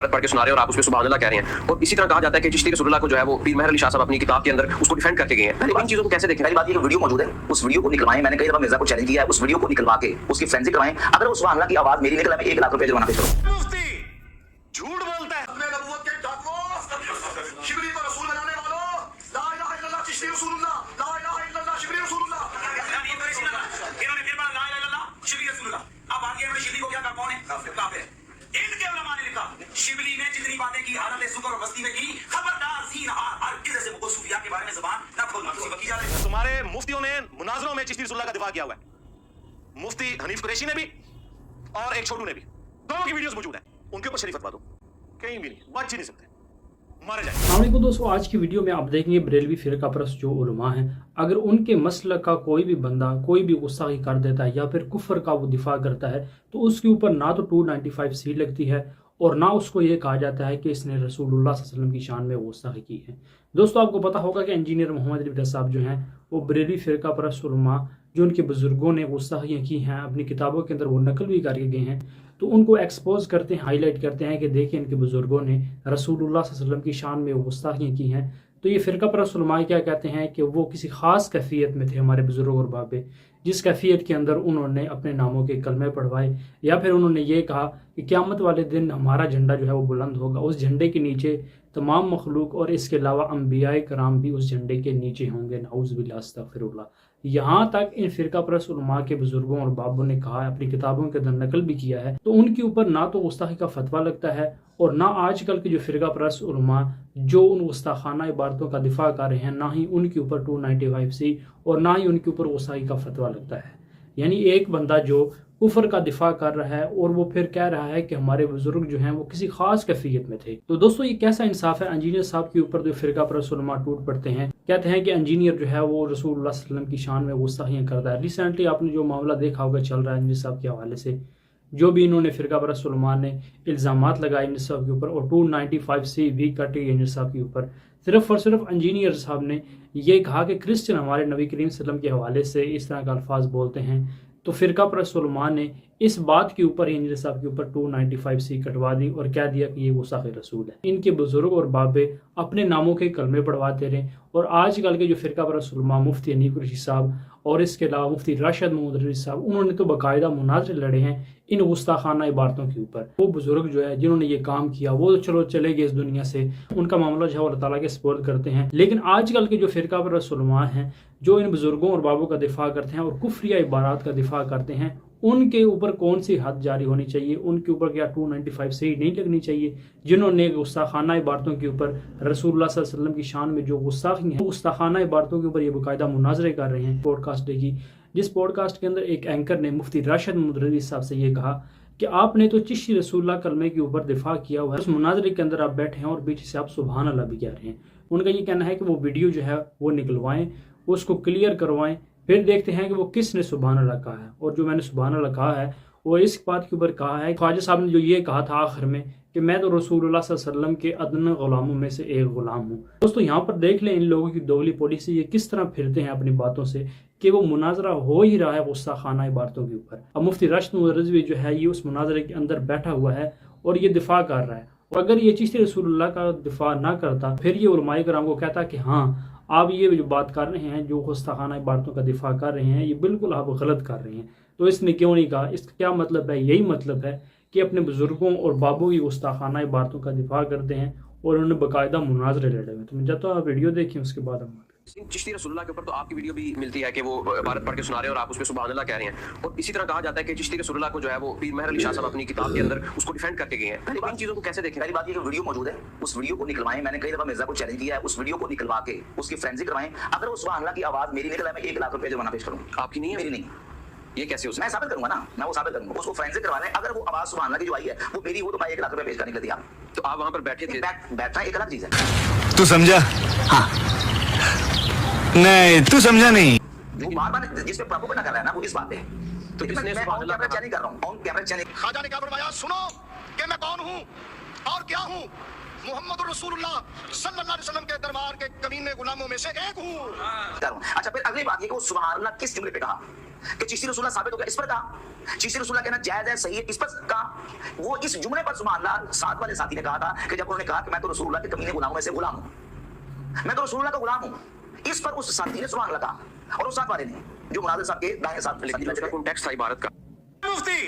पढ़ के सुना रहे हैं और आप उसमें सुभान अल्लाह कह रहे हैं। और इसी तरह कहा जाता है कि चिश्ती रसूलुल्लाह को जो है वो पीर मेहर अली शाह साहब अपनी किताब के अंदर उसको डिफेंड करके गए हैं। पहले इन चीजों को कैसे देखें? पहली बात ये वीडियो मौजूद है, उस वीडियो को निकलवाएं। मैंने कई दफा मिर्जा को चैलेंज किया है, उस वीडियो को निकलवा के उसकी फोरेंसिक करवाएं। अगर वो सुभान अल्लाह की आवाज मेरी निकला, मैं 1 लाख रुपए जुर्माना पेश करूं। मुफ्ती झूठ बोलता है। अपने नबूवत के डाकुओं, शिबली को रसूल बनाने वालों, ला इलाहा इल्लल्लाह चिश्ती रसूलुल्लाह, ला इलाहा इल्लल्लाह शिबली रसूलुल्लाह। इन्होंने फिर बोला ला इलाहा इल्लल्लाह शिबली रसूलुल्लाह। अब आगे हमने शिबली को क्या कहा? कौन है? काफिर। इनके उलमा ने लिखा शिबली ने जितनी बातें की हालत सुकर और मस्ती में की, खबरदार सीन हार हर किसी से मुको सूफिया के बारे में जुबान ना खोलना। किसी वकील ने तुम्हारे मुफ्तियों ने मुनाजरों में चिश्ती रसूलुल्लाह का दिफा किया हुआ है। मुफ्ती हनीफ कुरैशी ने भी और एक छोटू ने भी, दोनों की वीडियोस मौजूद है। उनके ऊपर शरीफ फतवा दो, कहीं भी नहीं बच ही नहीं सकते, मारे जाए। अस्सलाम वालेकुम दोस्तों, आज की वीडियो में आप देखेंगे बरेलवी फिरका परस्त जो उलमा हैं, अगर उनके मसलक का कोई भी बंदा कोई भी गुस्ताखी कर देता है या फिर कुफर का वो दिफा करता है तो उसके ऊपर ना तो 295C लगती है और ना उसको ये कहा जाता है कि इसने रसूलुल्लाह सल्लल्लाहु अलैहि वसल्लम की शान में गुस्ताखी की है। दोस्तों, आपको पता होगा कि इंजीनियर मोहम्मद रिफा साहब जो हैं वो बरेलवी फिरका परस्त उलमा जो उनके बुजुर्गों ने गुस्ताखियाँ की हैं अपनी किताबों के अंदर वो नकल भी करके गए हैं, तो उनको एक्सपोज करते हैं, हाईलाइट करते हैं कि देखिए इनके बुजुर्गों ने रसूलुल्लाह सल्लल्लाहु अलैहि वसल्लम की शान में गुस्ताखियाँ की हैं। तो ये फ़िरका परस्त उलमा क्या कहते हैं कि वो किसी ख़ास कैफियत में थे हमारे बुजुर्ग और बाबे, जिस कैफियत के अंदर उन्होंने अपने नामों के कलमे पढ़वाए या फिर उन्होंने ये कहा कि क़यामत वाले दिन हमारा झंडा जो है वो बुलंद होगा, उस झंडे के नीचे तमाम मखलूक और इसके अलावा अम्बियाए कराम भी उस झंडे के नीचे होंगे, नाउज़ बिल्लाह अस्तग़फिरुल्लाह। यहाँ तक इन फ़िरका परस्त उलमा के बुजुर्गों और बाबों ने कहा, अपनी किताबों के अंदर नकल भी किया है। तो उनके ऊपर ना तो गुस्ताखी का फतवा लगता है और ना आजकल के जो फ़िरका परस्त उलमा जो उन गुस्ताखाना इबारतों का दिफा कर रहे हैं, ना ही उनके ऊपर 295C और ना ही उनके ऊपर गुस्ताखी का फतवा लगता है। यानी एक बंदा जो कुफर का दिफा कर रहा है और वो फिर कह रहा है कि हमारे बुजुर्ग जो हैं वो किसी खास कैफियत में थे। तो दोस्तों, ये कैसा इंसाफ है? इंजीनियर साहब के ऊपर जो फ़िरका परस्त उलमा टूट पड़ते हैं, कहते हैं कि इंजीनियर जो है वो रसूलुल्लाह सल्लल्लाहु अलैहि वसल्लम की शान में गुस्ताखियाँ करता है। रिसेंटली आपने जो मामला देखा होगा चल रहा है इंजीनियर साहब के हवाले से, जो भी इन्होंने फ़िरका परस्त उलमा ने इल्ज़ामात लगाए इंजीनियर साहब के ऊपर और 295C भी कटी इंजीनियर साहब के ऊपर, सिर्फ और सिर्फ इंजीनियर साहब ने ये कहा कि क्रिश्चियन हमारे नबी करीम सल्लल्लाहु अलैहि वसल्लम के हवाले से इस तरह का अल्फाज बोलते हैं। तो फ़िरका परस्त उलमा ने इस बात के ऊपर इंजीनियर साहब के ऊपर 295C कटवा दी और कह दिया कि ये गुस्ताखे रसूल है। इनके बुजुर्ग और बाबे अपने नामों के कलमे पढ़वाते रहे और आजकल के जो फ़िरका परस्त उलमा मुफ्ती हनीफ कुरैशी साहब और इसके अलावा मुफ्ती राशिद मोहम्मद रज़ी साहब, उन्होंने तो बाकायदा मुनाज़रे लड़े हैं इन गुस्ताखाना इबारतों के ऊपर। वो बुजुर्ग जो है जिन्होंने ये काम किया वो तो चलो चले गए इस दुनिया से, उनका मामला जो है अल्लाह ताला के सुपुर्द करते हैं। लेकिन आजकल के जो फ़िरका परस्त उलमा हैं जो इन बुजुर्गों और बाबों का दिफा करते हैं और कुफ्रिया इबारात का दिफा करते हैं, उनके ऊपर कौन सी हद जारी होनी चाहिए? उनके ऊपर क्या 295C नहीं लगनी चाहिए? जिन्होंने गुस्ताखाना इबारतों के ऊपर रसूलुल्लाह सल्लल्लाहु अलैहि वसल्लम की शान में जो गुस्ताखी हैं, गुस्ताखाना इबारतों के ऊपर ये बाकायदा मुनाजरे कर रहे हैं। पॉडकास्ट देखी, जिस पॉडकास्ट के अंदर एक एंकर ने मुफ्ती राशिद मोहम्मद रज़ी साहब से ये कहा कि आपने तो चिश्ती रसूलुल्लाह कलमे के ऊपर दिफा किया हुआ है, उस मुनाजरे के अंदर आप बैठे हैं और पीछे से आप सुभान अल्लाह भी कह रहे हैं। उनका ये कहना है कि वो वीडियो जो है वो निकलवाएं, उसको क्लियर करवाएं, फिर देखते हैं कि वो किसने सुभान अल्लाह कहा है। और जो मैंने सुभान अल्लाह कहा है वो इस बात के ऊपर कहा है, ख्वाजा साहब ने जो ये कहा था आखिर में कि मैं तो रसूलुल्लाह सल्लल्लाहु अलैहि वसल्लम के अदना गुलामों में से एक गुलाम हूँ। दोस्तों, यहाँ पर देख लें इन लोगों की दोगली पॉलिसी, ये किस तरह फिरते हैं अपनी बातों से कि वो मुनाजरा हो ही रहा है गुस्ताखाना इबारतों के ऊपर। अब मुफ्ती राशिद मोहम्मद रज़वी जो है ये उस मुनाजरे के अंदर बैठा हुआ है और ये दिफा कर रहा है। और अगर ये चिश्ती रसूलुल्लाह का दिफा ना करता फिर ये उलमाए कराम को कहता कि हाँ, आप ये जो बात कर रहे हैं, जो गुस्ताखाना इबारतों का दिफा कर रहे हैं, ये बिल्कुल आप गलत कर रहे हैं। तो इसने क्यों नहीं कहा? इसका क्या मतलब है? यही मतलब है कि अपने बुजुर्गों और बाबों की गुस्ताखाना इबारतों का दिफा करते हैं और उन्होंने बाकायदा मुनाजरे लड़े हुए। तो मैं चाहता हूँ आप वीडियो देखें, उसके बाद हम चिश्ती रसूलुल्लाह के ऊपर तो आपकी वीडियो भी मिलती है कि वो इबारत पढ़ के सुना रहे हैं और आप उसमें सुभान अल्लाह कह रहे हैं। और इसी तरह कहा जाता है कि चिश्ती रसूलुल्लाह को जो है वो पीर मेहर अली शाह साहब अपनी किताब के अंदर उसको डिफेंड करके गए हैं। पहले इन चीजों को कैसे देखें? पहली बात ये वीडियो मौजूद है, उस वीडियो को निकलवाएं। मैंने कई दफा मिर्जा को चैलेंज किया है, उस वीडियो को निकलवा के उसकी फोरेंसिक करवाएं। अगर वो सुभान अल्लाह की आवाज मेरी निकला, मैं 1 लाख रुपए जुर्माना पेश करूं। आपकी नहीं है? मेरी नहीं। ये कैसे हो सकता है? मैं साबित करूंगा ना, मैं वो साबित करूंगा। उसको फोरेंसिक करवा लें, अगर वो आवाज सुभान अल्लाह की जो आई है वो मेरी हो तो मैं 1 लाख रुपए पेश करने के लिए तैयार हूं। तो आप वहां पर बैठे थे? बैठना एक अलग चीज है। तू समझा? हाँ नहीं, तू समझा नहीं। जो बार-बार जिस पे प्रोपोगेंडा कर रहा है ना वो इस बात पे। तो किसने मैं सुभान अल्लाह कैमरा चैलेंज कर रहा हूं, ऑन कैमरा चैलेंज। खाजा ने क्या फरमाया? सुनो कि मैं कौन हूँ और क्या हूँ। मोहम्मद रसूलुल्लाह सल्लल्लाहु अलैहि वसल्लम के दरबार के कमीने गुलामों में से एक हूँ। अच्छा, फिर अगली बात ये कि वो सुभान अल्लाह किस जुमले पे कहा? कि चिश्ती रसूलुल्लाह साबित हो गया, इस पर कहा। चिश्ती रसूलुल्लाह कहना जायज है, सही है, इस पर कहा। वो इस जुमले पर सुभान अल्लाह साथ वाले साथी ने कहा था कि जब उन्होंने कहा कि मैं तो रसूलुल्लाह के कमीने गुलामों में से गुलाम हूं, मैं तो रसूलुल्लाह का गुलाम हूं, इस पर उस साथी ने सुभान अल्लाह कहा और उस साथ वाले ने जो मुनाज़िर साहब के दाएं साथ दूसरा कॉन्टेक्स्ट था इबारत का। मुफ्ती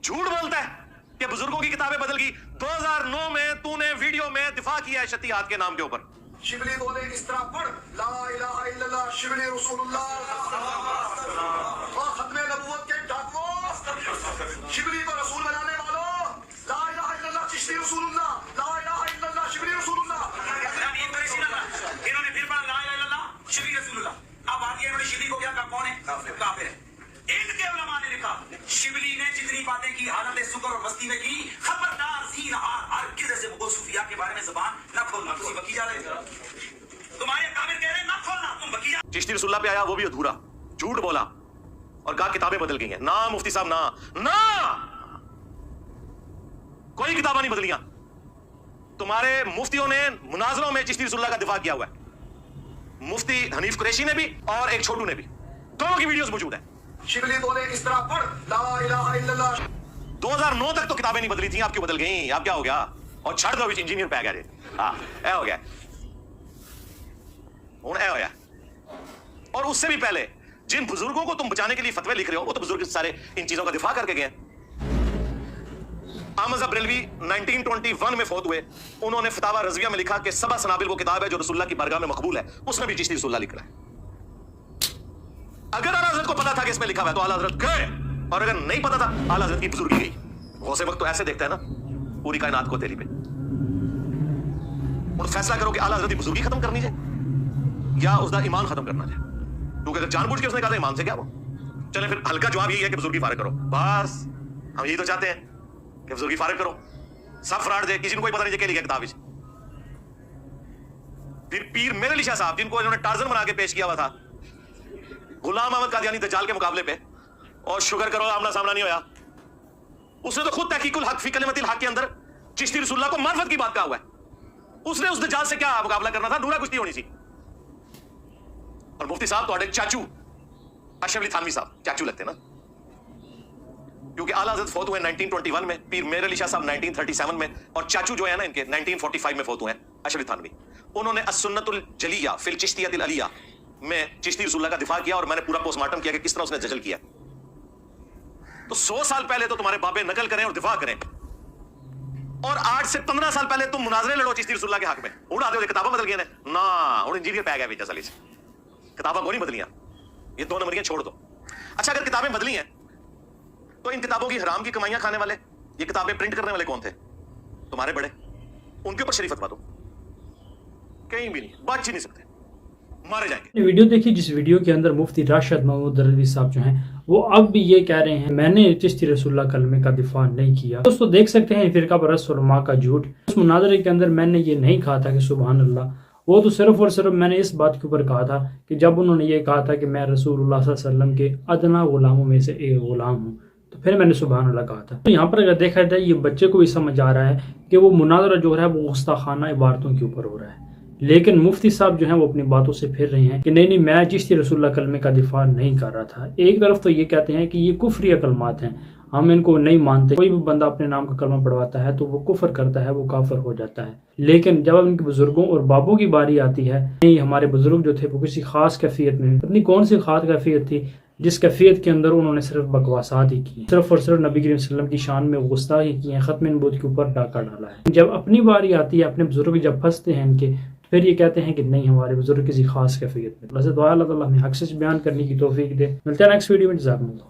झूठ बोलता है कि बुजुर्गों की किताबें बदल गई। 2009 में तूने वीडियो में दिफा किया है शतीहात के नाम के ऊपर। शिबली बोले इस तरह पढ़, ला इलाहा इल्लल्लाह शिबली रसूलुल्लाह और खत्मे नबूवत के डाकुओं, शिबली को रसूल बनाने वालों, ला इलाहा इल्लल्लाह चिश्ती रसूलुल्लाह, ला इलाहा इल्लल्लाह शिबली रसूलुल्लाह। इन्होंने फिर पढ़ा ला इलाहा इल्लल्लाह शिबली रसूलुल्लाह। अब आगे इन्होंने शिबली को क्या कहा, कौन है? काफिर है। इनके उलमा ने लिखा शिबली ने जितनी बातें की हालत शुक्र और मस्ती में की, खबरदार ज़ीन हर किसी से मुगल सूफिया के बारे में ज़बान न खोलना। तुम बकी जा रहे हो, तुम्हारे काबिल कह रहे हैं न खोलना, तुम बकी जा। चिश्ती रसूलुल्लाह पे आया वो भी अधूरा, झूठ बोला और कहा किताबें बदल गई हैं। ना मुफ्ती साहब, ना कोई किताबें नहीं बदलियां। तुम्हारे मुफ्तियों ने मुनाजरों में चिश्ती रसूलुल्लाह का दिफा किया हुआ है। मुफ्ती हनीफ कुरैशी ने भी और एक छोटू ने भी, दोनों की वीडियोस मौजूद है। शिबली बोले इस तरह पढ़, ला इलाहा इल्लल्लाह। 2009 तक तो किताबें नहीं बदली थी, आप क्यों बदल गई? आप क्या हो गया? और छड़ दो इंजीनियर पे आ गया। हाँ, ऐ हो गया हूं, ऐ हो गया। और उससे भी पहले जिन बुजुर्गों को तुम बचाने के लिए फतवे लिख रहे हो, वो तो बुजुर्ग सारे इन चीजों का दिफा करके गए। अहमद बरेलवी 1921 में फौत हुए। उन्होंने फतावा रज़विया में लिखा कि सबा सनाबिल वो किताब है जो रसूलुल्लाह की बारगाह में मकबूल है, उसमें भी चिश्ती रसूलुल्लाह लिख रहा है। अगर आला हज़रत को पता था कि इसमें लिखा हुआ है तो आला हज़रत गए, और अगर नहीं पता था आला हज़रत की बुजुर्गी गई। गौसे वक्त तो ऐसे देखता है ना पूरी कायनात को तेली पे। और फैसला करो कि आला हज़रत की बुजुर्गी खत्म करनी चाहिए या उसका ईमान खत्म करना चाहिए। क्योंकि अगर जानबूझ के उसने कहा था ईमान से क्या वो, चले फिर हल्का जवाब यही है कि बुजुर्गी फारिग करो। बस हम यही तो चाहते हैं कि बुजुर्गी फारिग करो, सब फ्रॉड दे, किसी को कोई पता नहीं क्या लिखा किताब। फिर पीर मेरे अली शाह साहब, जिनको इन्होंने टार्जन बना के पेश किया हुआ था गुलाम अहमद कादियानी दज्जाल के मुकाबले पे, और शुक्र करो आमना सामना नहीं होया। उसने तो खुद तहकीकुल हक फी कलिमतिल हक के अंदर चिश्ती रसूलुल्लाह को मार्फत की बात कहा हुआ है। उसने उस दज्जाल से क्या मुकाबला करना था, नूरा कुश्ती होनी थी। और मुफ्ती साहब तो चाचू अशरफ अली थानवी साहब चाचू लगते ना, क्योंकि आला हज़रत फौत हुए 1921 में, पीर मेर अली शाह साहब 1937 में, और चाचू जो है ना इनके 1945 में फौत हुए हैं, अशरफ अली थानवी। उन्होंने अस्सुन्नतुल जलिया फिल चिश्तियतिल अलिया में चिश्ती रसूलुल्लाह का दिफा किया, और मैंने पूरा पोस्टमार्टम किया कि किस तरह उसने जजल किया। तो 100 साल पहले तो तुम्हारे बाबे नकल करें और दिफा करें, और 8 से 15 साल पहले तुम मुनाजरे लड़ो चिश्ती रसूलुल्लाह के हक में। उड़ा दो किताबें बदल गई ना, और इंजीनियर पे आ गया बेचा साली से। किताबें को नहीं बदलियां, ये 2 नंबरियां छोड़ दो। अच्छा, अगर किताबें बदली हैं तो इन किताबों की हराम की कमाइयां खाने वाले, ये किताबें प्रिंट करने वाले कौन थे? तुम्हारे बड़े। उनके ऊपर शरीफ फतवा दो, कहीं भी नहीं, बात ही नहीं सकते, मारे जाएंगे। वीडियो देखिए जिस वीडियो के अंदर मुफ्ती राशिद महमूद दरवेश साहब जो हैं वो अब भी ये कह रहे हैं मैंने चिश्ती रसूलुल्लाह कलमे का दिफा नहीं किया। दोस्तों देख सकते हैं फिरका परस्त उलमा का झूठ। उस मुनाजरे के अंदर मैंने ये नहीं कहा था कि सुभान अल्लाह, वो तो सिर्फ और सिर्फ मैंने इस बात के ऊपर कहा था कि जब उन्होंने ये कहा था कि मैं रसूलुल्लाह सल्लल्लाहु अलैहि वसल्लम के अदना गुलामों में से एक गुलाम हूँ, तो फिर मैंने सुभान अल्लाह कहा था। तो यहाँ पर अगर देखा जाए ये बच्चे को भी समझ आ रहा है कि वो मुनाजरा जो है वो गुस्ताखाना इबारतों के ऊपर हो रहा है, लेकिन मुफ्ती साहब जो हैं वो अपनी बातों से फिर रहे हैं कि नहीं मैं चिश्ती रसूलुल्लाह कलमे का दिफा नहीं कर रहा था। एक तरफ तो ये कहते हैं कि ये कुफरी कलमात हैं, हम इनको नहीं मानते। कोई भी बंदा अपने नाम का कलमा पढ़वाता है तो वो कुफर करता है, वो काफिर हो जाता है। लेकिन जब इनके बुजुर्गों और बाबों की बारी आती है, नहीं हमारे बुजुर्ग जो थे वो किसी खास कैफियत में, पता नहीं कौन सी खास कैफियत थी जिस कैफियत के अंदर उन्होंने सिर्फ बकवासात ही की, सिर्फ और सिर्फ नबी करीम सल्लल्लाहु अलैहि वसल्लम की शान में गुस्ताखी की है, खत्म नबूवत के ऊपर डाका डाला है। जब अपनी बारी आती है, अपने बुजुर्ग जब फंसते हैं इनके, फिर ये कहते हैं कि नहीं हमारे बुजुर्ग किसी खास कैफियत में। अल्लाह से दुआ अल्लाह ताला हमें हक सच बयान करने की तौफीक दे। मिलते हैं नेक्स्ट वीडियो में। जज़ाकुमुल्लाह।